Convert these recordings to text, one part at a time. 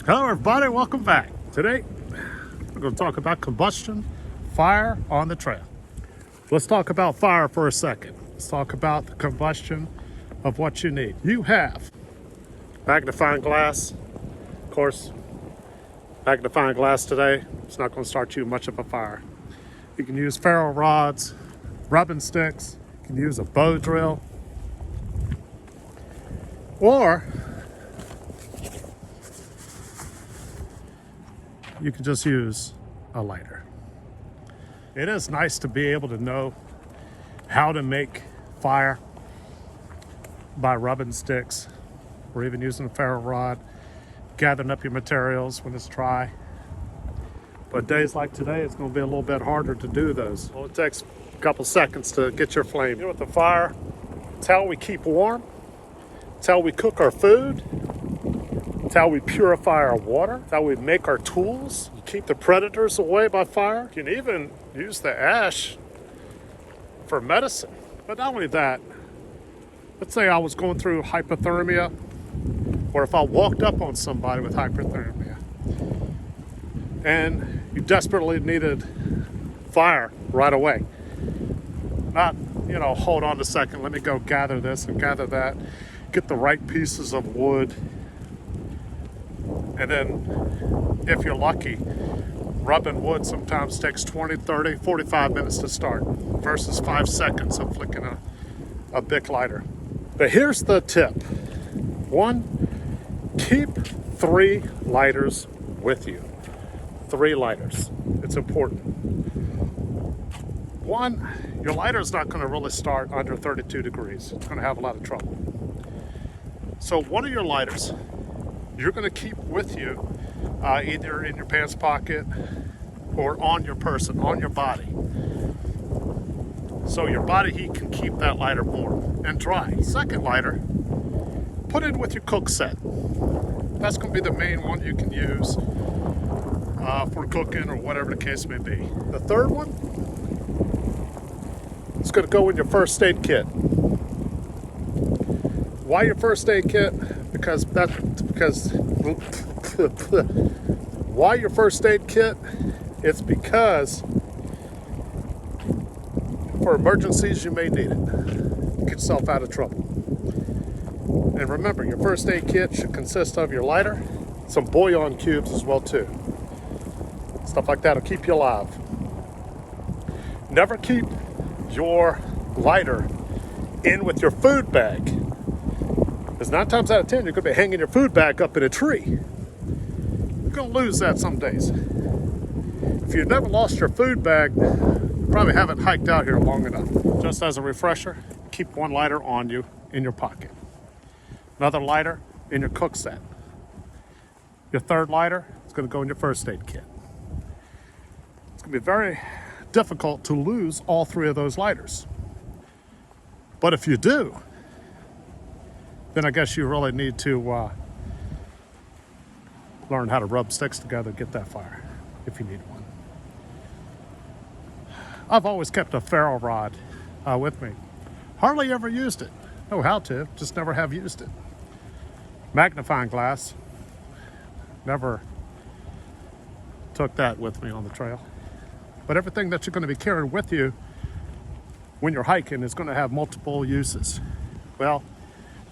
Hello everybody, welcome back. Today we're going to talk about combustion, fire on the trail. Let's talk about fire for a second. Let's talk about the combustion of what you need. You have magnifying glass. Of course, magnifying glass today, it's not going to start you much of a fire. You can use ferro rods, rubbing sticks, you can use a bow drill, or you can just use a lighter. It is nice to be able to know how to make fire by rubbing sticks or even using a ferro rod, gathering up your materials when it's dry. But days like today, it's going to be a little bit harder to do those. Well, it takes a couple seconds to get your flame. You know, with the fire, it's how we keep warm, it's how we cook our food, it's how we purify our water, it's how we make our tools. You keep the predators away by fire. You can even use the ash for medicine. But not only that, let's say I was going through hypothermia, or if I walked up on somebody with hypothermia and you desperately needed fire right away. Not, hold on a second, let me go gather this and gather that, get the right pieces of wood, and then if you're lucky, rubbing wood sometimes takes 20, 30, 45 minutes to start versus 5 seconds of flicking a big lighter. But here's the tip. 1, keep 3 lighters with you. 3 lighters. It's important. 1, your lighter is not going to really start under 32 degrees. It's going to have a lot of trouble. So one of your lighters you're going to keep with you either in your pants pocket or on your person, on your body. So your body heat can keep that lighter warm and dry. Second lighter, put it with your cook set. That's going to be the main one you can use for cooking or whatever the case may be. The third one is going to go in your first aid kit. Why your first aid kit? Why your first aid kit? It's because for emergencies you may need it to get yourself out of trouble. And remember, your first aid kit should consist of your lighter, some bouillon cubes as well too. Stuff like that will keep you alive. Never keep your lighter in with your food bag, because 9 times out of 10 you're going to be hanging your food bag up in a tree. You're going to lose that some days. If you've never lost your food bag, you probably haven't hiked out here long enough. Just as a refresher, keep 1 lighter on you in your pocket. Another lighter in your cook set. Your third lighter is going to go in your first aid kit. It's going to be very difficult to lose all 3 of those lighters. But if you do, then I guess you really need to learn how to rub sticks together to get that fire, if you need one. I've always kept a ferro rod with me. Hardly ever used it. Know how to, just never have used it. Magnifying glass, never took that with me on the trail. But everything that you're going to be carrying with you when you're hiking is going to have multiple uses. Well,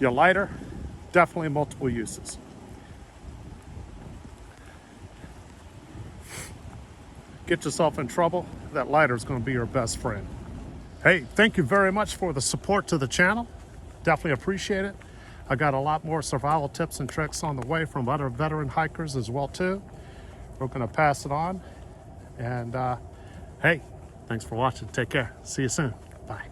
your lighter, definitely multiple uses. Get yourself in trouble, that lighter is going to be your best friend. Hey, thank you very much for the support to the channel. Definitely appreciate it. I got a lot more survival tips and tricks on the way from other veteran hikers as well too. We're going to pass it on. And hey, thanks for watching. Take care. See you soon. Bye.